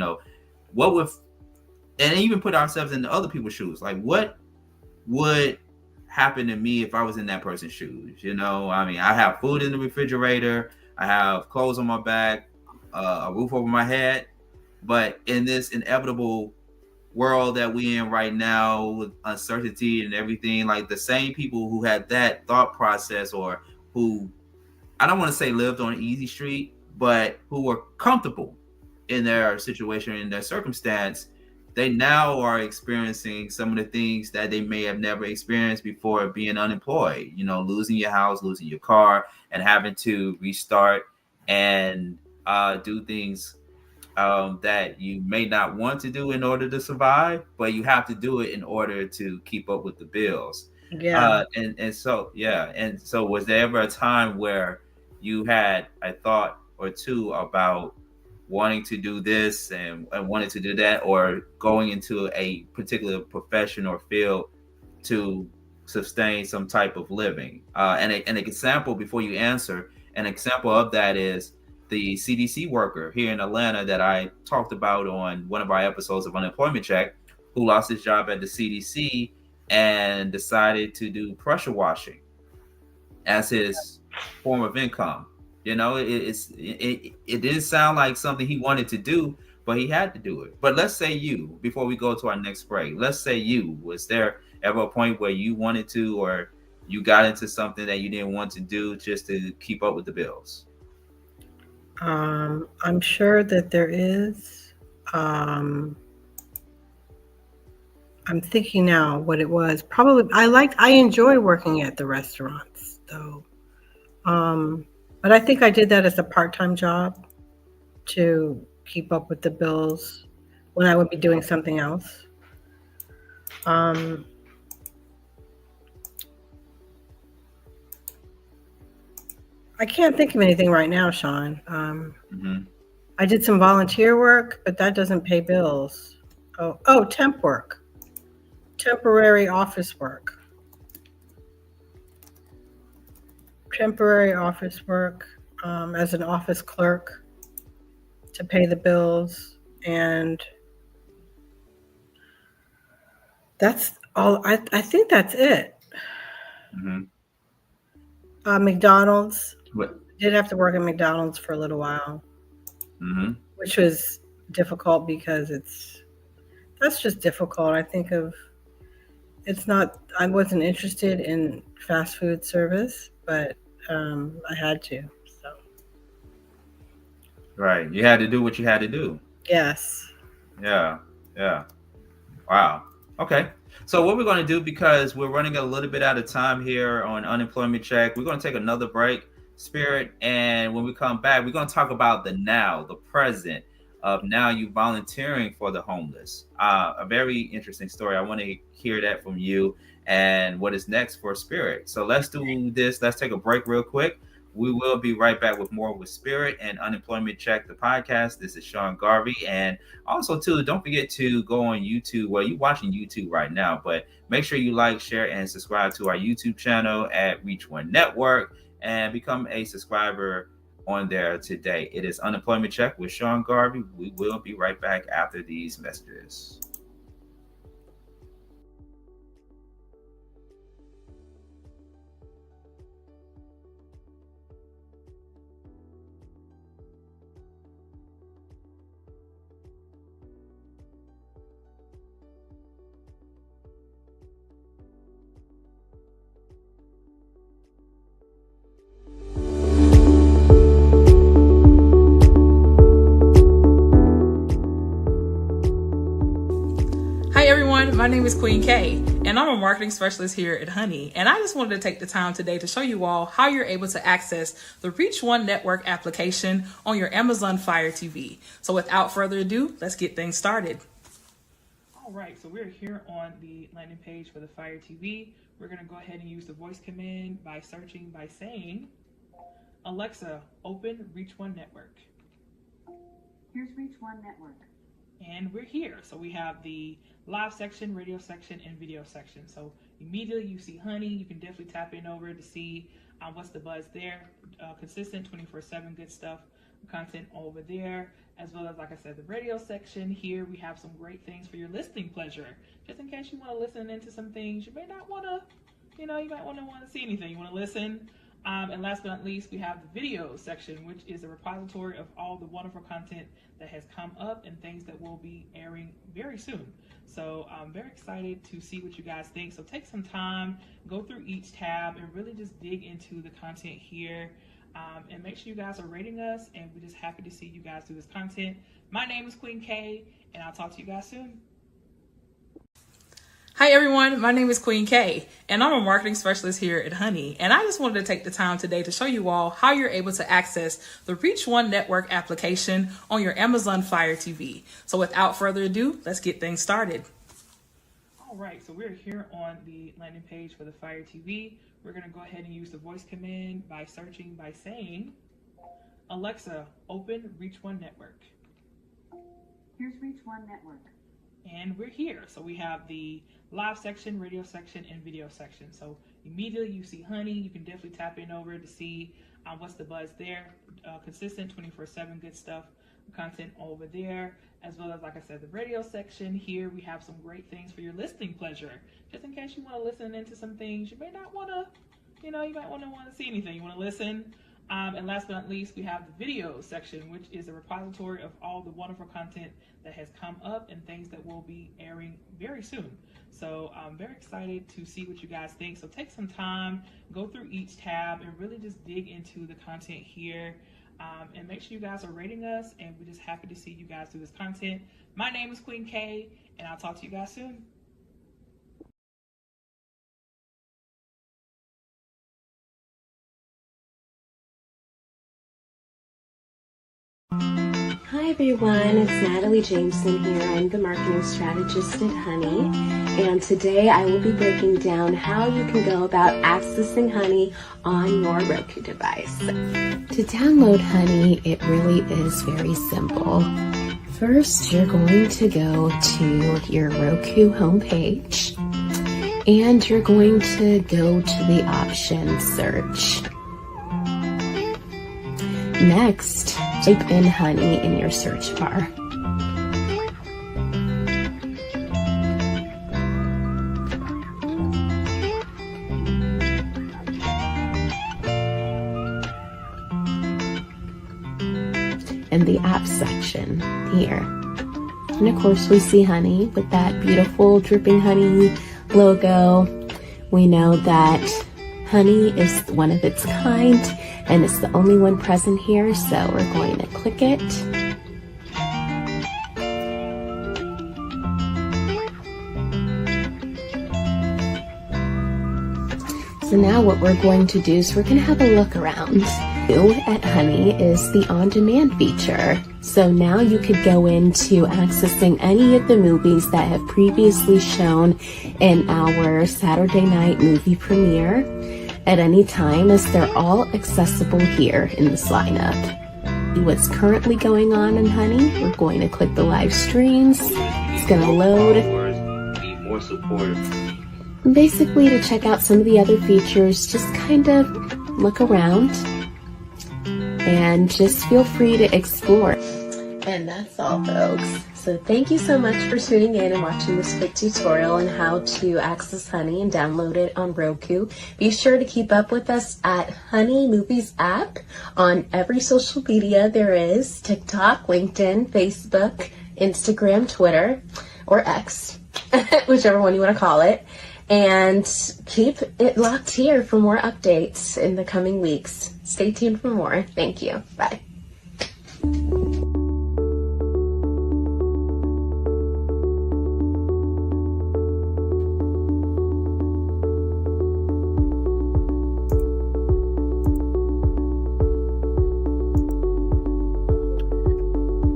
what would, and even put ourselves in other people's shoes. Like, what would happen to me if I was in that person's shoes? I mean, I have food in the refrigerator, I have clothes on my back, a roof over my head, but in this inevitable world that we in right now with uncertainty and everything, like the same people who had that thought process, or who, I don't want to say lived on an easy street, but who were comfortable in their situation, in their circumstance, they now are experiencing some of the things that they may have never experienced before being unemployed. Losing your house, losing your car, and having to restart and do things that you may not want to do in order to survive, but you have to do it in order to keep up with the bills. Yeah. And so yeah, and so was there ever a time where you had a thought or two about wanting to do this and wanting to do that, or going into a particular profession or field to sustain some type of living? An example, before you answer, an example of that is the CDC worker here in Atlanta that I talked about on one of our episodes of Unemployment Check, who lost his job at the CDC and decided to do pressure washing as his form of income. You know, it didn't sound like something he wanted to do, but he had to do it. But let's say you, before we go to our next break, let's say you, was there ever a point where you wanted to, or you got into something that you didn't want to do just to keep up with the bills? I'm sure that there is. I'm thinking now what it was. Probably I enjoy working at the restaurants though. But I think I did that as a part-time job to keep up with the bills when I would be doing something else. I can't think of anything right now, Sean. I did some volunteer work, but that doesn't pay bills. Oh, temp work. Temporary office work. Temporary office work as an office clerk to pay the bills, and that's all. I think that's it. McDonald's. What? Did have to work at McDonald's for a little while, which was difficult because that's just difficult. I think I wasn't interested in fast food service, but I had to. So. Right. You had to do what you had to do. Yes. Yeah. Wow. Okay. So what we're going to do, because we're running a little bit out of time here on Unemployment Check, we're going to take another break, Spirit. And when we come back, we're going to talk about the now, the present of now you volunteering for the homeless. A very interesting story. I want to hear that from you and what is next for Spirit. So let's do this. Let's take a break real quick. We will be right back with more with Spirit and Unemployment Check, the podcast. This is Sean Garvey. And also, too, don't forget to go on YouTube. Well, you're watching YouTube right now, but make sure you like, share, and subscribe to our YouTube channel at Reach One Network and become a subscriber on there today. It is Unemployment Check with Sean Garvey. We will be right back after these messages. My name is Queen K, and I'm a marketing specialist here at Honey. And I just wanted to take the time today to show you all how you're able to access the Reach One Network application on your Amazon Fire TV. So without further ado, let's get things started. All right, so we're here on the landing page for the Fire TV. We're going to go ahead and use the voice command by saying, Alexa, open Reach One Network. Here's Reach One Network. And we're here. So we have the live section, radio section, and video section. So immediately you see Honey. You can definitely tap in over to see what's the buzz there. Consistent 24/7 good stuff, content over there, as well as, like I said, the radio section. Here we have some great things for your listening pleasure. Just in case you want to listen into some things you may not want to, you might want to see anything. You want to listen. And last but not least, we have the video section, which is a repository of all the wonderful content that has come up and things that will be airing very soon. So I'm very excited to see what you guys think. So take some time, go through each tab, and really just dig into the content here. And make sure you guys are rating us, and we're just happy to see you guys do this content. My name is Queen K, and I'll talk to you guys soon. Hi everyone, my name is Queen K, and I'm a marketing specialist here at Honey. And I just wanted to take the time today to show you all how you're able to access the Reach One Network application on your Amazon Fire TV. So without further ado, let's get things started. All right, so we're here on the landing page for the Fire TV. We're gonna go ahead and use the voice command by searching by saying, Alexa, open Reach One Network. Here's Reach One Network. And we're here. So we have the live section, radio section, and video section. So immediately you see Honey. You can definitely tap in over to see what's the buzz there. Consistent 24/7 good stuff, content over there, as well as, like I said, the radio section. Here we have some great things for your listening pleasure. Just in case you want to listen into some things, you may not want to, you might want to see anything. You want to listen. And last but not least, we have the video section, which is a repository of all the wonderful content that has come up and things that will be airing very soon. So I'm very excited to see what you guys think. So take some time, go through each tab and really just dig into the content here. And make sure you guys are rating us, and we're just happy to see you guys do this content. My name is Queen K, and I'll talk to you guys soon. Hi everyone, it's Natalie Jameson here. I'm the marketing strategist at Honey, and today I will be breaking down how you can go about accessing Honey on your Roku device. To download Honey, it really is very simple. First, you're going to go to your Roku homepage, and you're going to go to the option Search. Next, type in Honey in your search bar. And the app section here. And of course we see Honey with that beautiful dripping honey logo. We know that Honey is one of its kind, and it's the only one present here, so we're going to click it. So now what we're going to do is we're going to have a look around. New at Honey is the on-demand feature. So now you could go into accessing any of the movies that have previously shown in our Saturday night movie premiere at any time, as they're all accessible here in this lineup. What's currently going on in Honey, we're going to click the live streams. It's going to load. Be more supportive. Basically, to check out some of the other features, just kind of look around and just feel free to explore. And that's all, folks. So thank you so much for tuning in and watching this quick tutorial on how to access Honey and download it on Roku. Be sure to keep up with us at Honey Movies app on every social media there is: TikTok, LinkedIn, Facebook, Instagram, Twitter, or X, whichever one you want to call it. And keep it locked here for more updates in the coming weeks. Stay tuned for more. Thank you. Bye.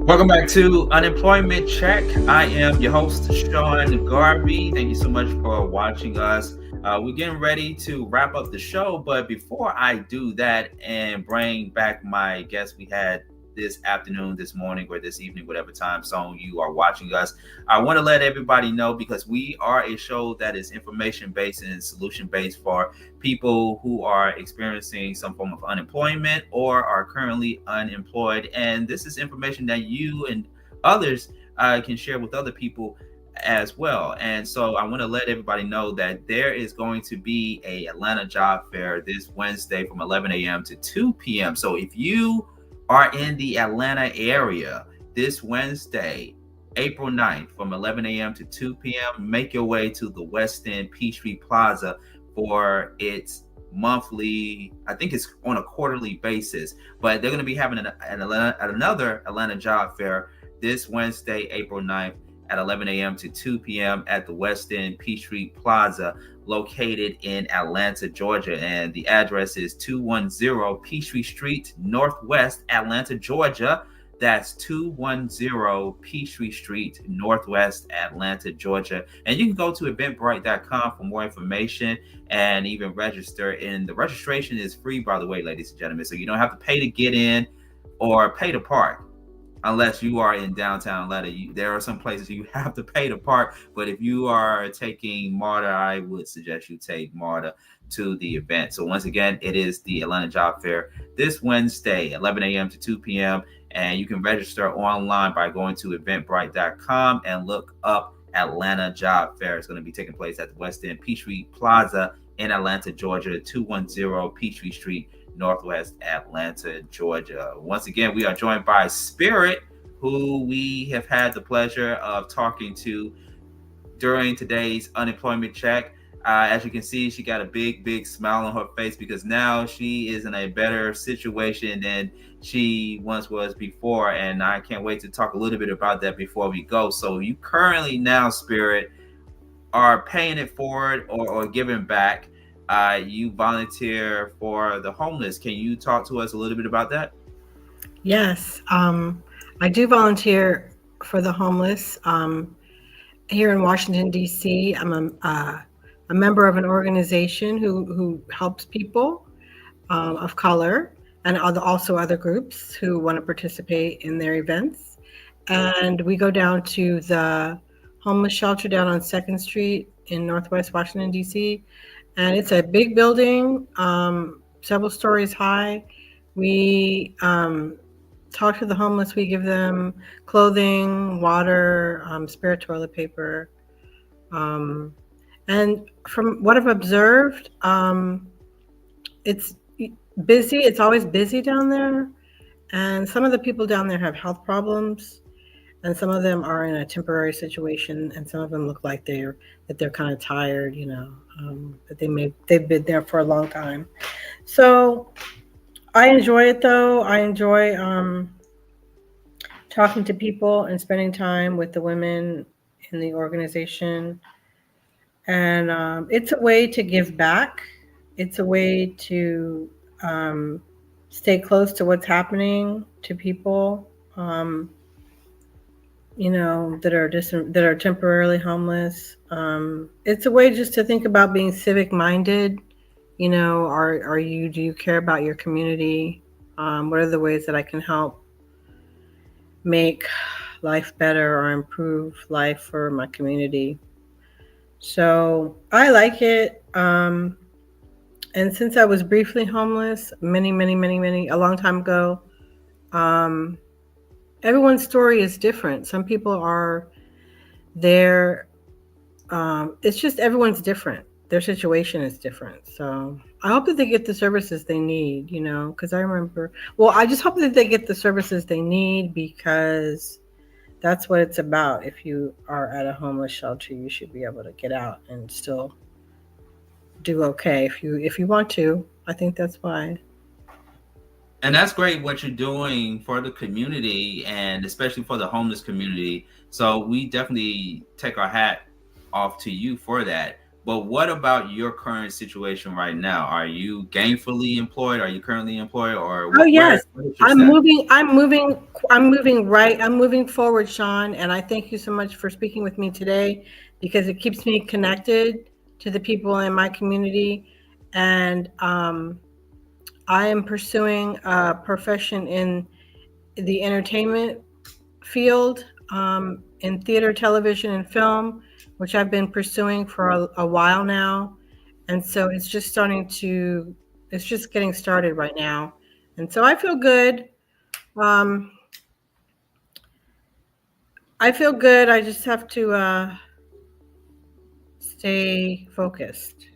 Welcome back to Unemployment Check. I am your host, Sean Garvey. Thank you so much for watching us. We're getting ready to wrap up the show, but before I do that and bring back my guest we had this afternoon, this morning, or this evening, whatever time zone you are watching us, I want to let everybody know, because we are a show that is information-based and solution-based for people who are experiencing some form of unemployment or are currently unemployed. And this is information that you and others can share with other people as well. And so I want to let everybody know that there is going to be a Atlanta job fair this Wednesday from 11 a.m. to 2 p.m. So if you are in the Atlanta area this Wednesday, April 9th, from 11 a.m. to 2 p.m., make your way to the West End Peachtree Plaza for its monthly, I think it's on a quarterly basis, but they're going to be having another Atlanta job fair this Wednesday, April 9th at 11 a.m. to 2 p.m. at the West End Peachtree Plaza, located in Atlanta, Georgia. And the address is 210 Peachtree Street, Northwest Atlanta, Georgia. That's 210 Peachtree Street, Northwest Atlanta, Georgia. And you can go to eventbrite.com for more information and even register. And the registration is free, by the way, ladies and gentlemen. So you don't have to pay to get in or pay to park. Unless you are in downtown Atlanta, there are some places you have to pay to park. But if you are taking MARTA, I would suggest you take MARTA to the event. So once again, it is the Atlanta Job Fair this Wednesday, 11 a.m. to 2 p.m. And you can register online by going to eventbrite.com and look up Atlanta Job Fair. It's going to be taking place at the West End Peachtree Plaza in Atlanta, Georgia, 210 Peachtree Street, Northwest Atlanta, Georgia. Once again, we are joined by Spirit, who we have had the pleasure of talking to during today's unemployment check. As you can see, she got a big smile on her face because now she is in a better situation than she once was before. And I can't wait to talk a little bit about that before we go. So you currently now, Spirit, are paying it forward or giving back. You volunteer for the homeless. Can you talk to us a little bit about that? Yes, I do volunteer for the homeless here in Washington, D.C. I'm a member of an organization who helps people of color and also other groups who want to participate in their events. And we go down to the homeless shelter down on 2nd Street in Northwest Washington, D.C. And it's a big building, several stories high. We talk to the homeless. We give them clothing, water, spare toilet paper. And from what I've observed, it's busy. It's always busy down there. And some of the people down there have health problems. And some of them are in a temporary situation. And some of them look like they're kind of tired, that they've been there for a long time. So I enjoy it though. I enjoy talking to people and spending time with the women in the organization. And it's a way to give back. It's a way to stay close to what's happening to people, that are temporarily homeless. It's a way just to think about being civic minded. Do you care about your community? What are the ways that I can help make life better or improve life for my community? So I like it. And since I was briefly homeless a long time ago, everyone's story is different. Some people are there. It's just everyone's different. Their situation is different. So I hope that they get the services they need, because I just hope that they get the services they need, because that's what it's about. If you are at a homeless shelter, you should be able to get out and still do okay if you want to. I think that's why. And that's great what you're doing for the community, and especially for the homeless community. So we definitely take our hat off to you for that. But what about your current situation right now? Are you gainfully employed? Are you currently employed? Oh yes, I'm moving forward, Sean. And I thank you so much for speaking with me today, because it keeps me connected to the people in my community. And I am pursuing a profession in the entertainment field, in theater, television, and film, which I've been pursuing for a while now. And so it's just getting started right now. And so I feel good. I just have to stay focused.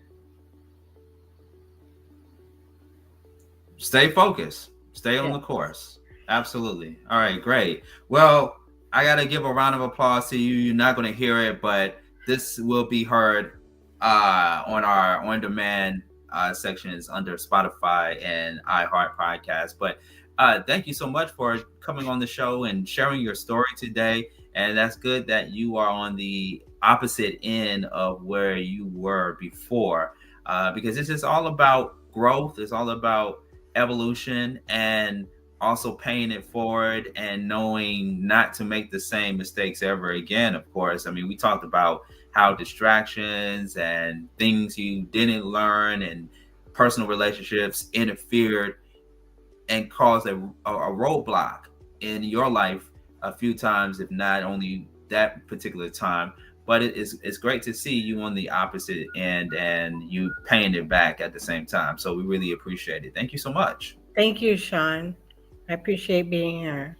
Stay focused. Stay on the course. Absolutely. All right, great. Well, I got to give a round of applause to you. You're not going to hear it, but this will be heard on our on-demand sections under Spotify and iHeart podcast. But Thank you so much for coming on the show and sharing your story today. And that's good that you are on the opposite end of where you were before, because it's just all about growth. It's all about evolution and also paying it forward and knowing not to make the same mistakes ever again. Of course, I mean, we talked about how distractions and things you didn't learn and personal relationships interfered and caused a roadblock in your life a few times, if not only that particular time. But it's great to see you on the opposite end and you paying it back at the same time. So we really appreciate it. Thank you so much. Thank you, Sean. I appreciate being here.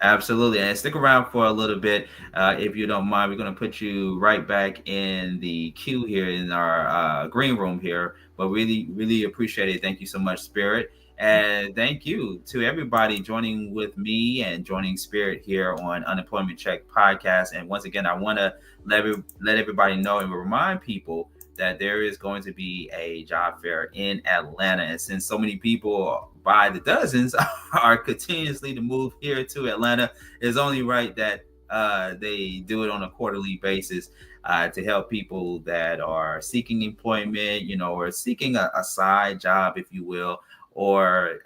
Absolutely. And stick around for a little bit, if you don't mind. We're going to put you right back in the queue here in our green room here. But really, really appreciate it. Thank you so much, Spirit. And thank you to everybody joining with me and joining Spirit here on Unemployment Check podcast. And once again, I want to let everybody know and remind people that there is going to be a job fair in Atlanta. And since so many people by the dozens are continuously to move here to Atlanta, it's only right that they do it on a quarterly basis to help people that are seeking employment, or seeking a side job, if you will, or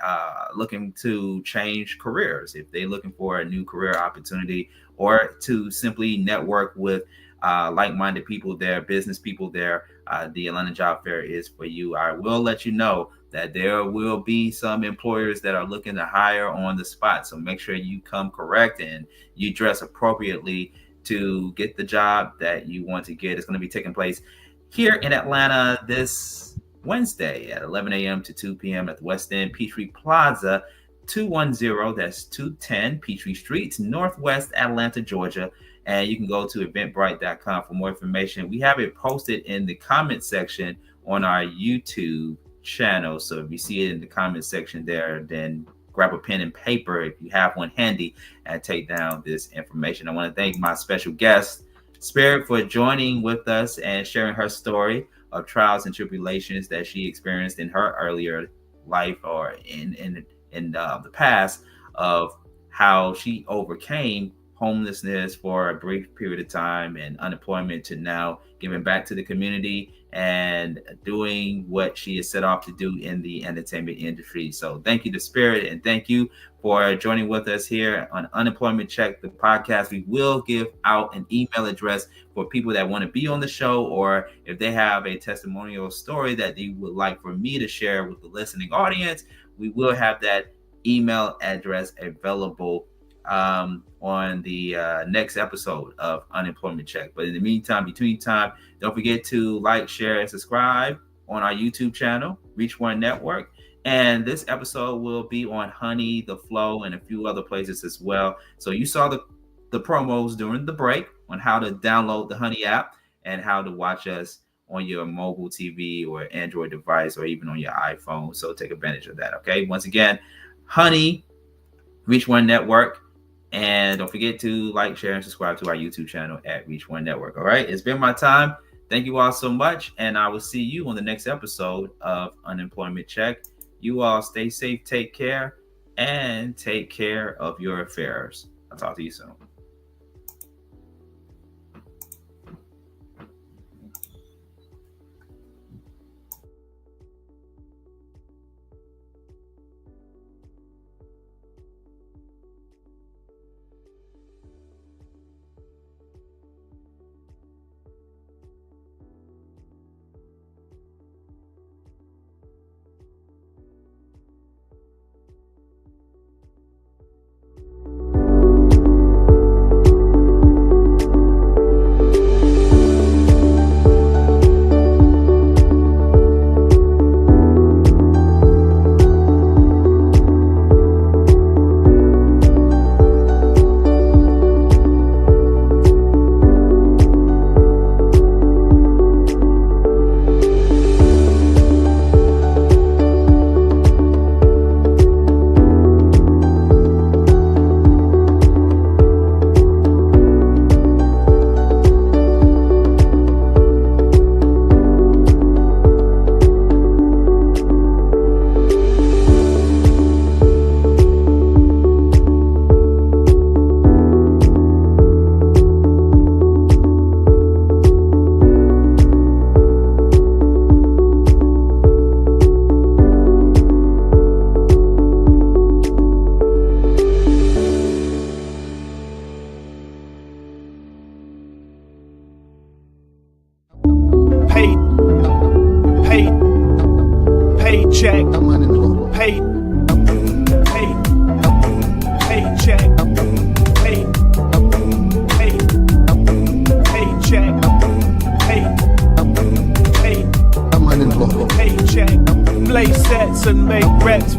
looking to change careers, if they're looking for a new career opportunity, or to simply network with like-minded people there, business people there. The Atlanta Job Fair is for you. I will let you know that there will be some employers that are looking to hire on the spot. So make sure you come correct and you dress appropriately to get the job that you want to get. It's going to be taking place here in Atlanta this Wednesday at 11 a.m. to 2 p.m. at the West End Peachtree Plaza, 210, that's 210 Peachtree Street, Northwest Atlanta, Georgia. And you can go to eventbrite.com for more information. We have it posted in the comment section on our YouTube channel. So if you see it in the comment section there, then grab a pen and paper if you have one handy and take down this information. I want to thank my special guest, Spirit, for joining with us and sharing her story of trials and tribulations that she experienced in her earlier life or in the past, of how she overcame homelessness for a brief period of time and unemployment, to now giving back to the community and doing what she is set off to do in the entertainment industry. So thank you to Spirit, and thank you for joining with us here on Unemployment Check, the podcast. We will give out an email address for people that want to be on the show, or if they have a testimonial story that they would like for me to share with the listening audience, we will have that email address available on the next episode of Unemployment Check. But in the meantime, between time, don't forget to like, share, and subscribe on our YouTube channel, Reach One Network. And this episode will be on Honey, The Flow, and a few other places as well. So you saw the promos during the break on how to download the Honey app and how to watch us on your mobile TV or Android device or even on your iPhone. So take advantage of that, okay? Once again, Honey, Reach One Network. And don't forget to like, share, and subscribe to our YouTube channel at Reach One Network. All right. It's been my time. Thank you all so much. And I will see you on the next episode of Unemployment Check. You all stay safe, take care, and take care of your affairs. I'll talk to you soon.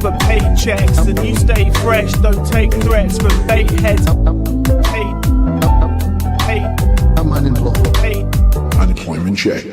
for paychecks, and you stay fresh, don't take threats from bait heads. Paid. I'm unemployed. Paid. Unemployment check.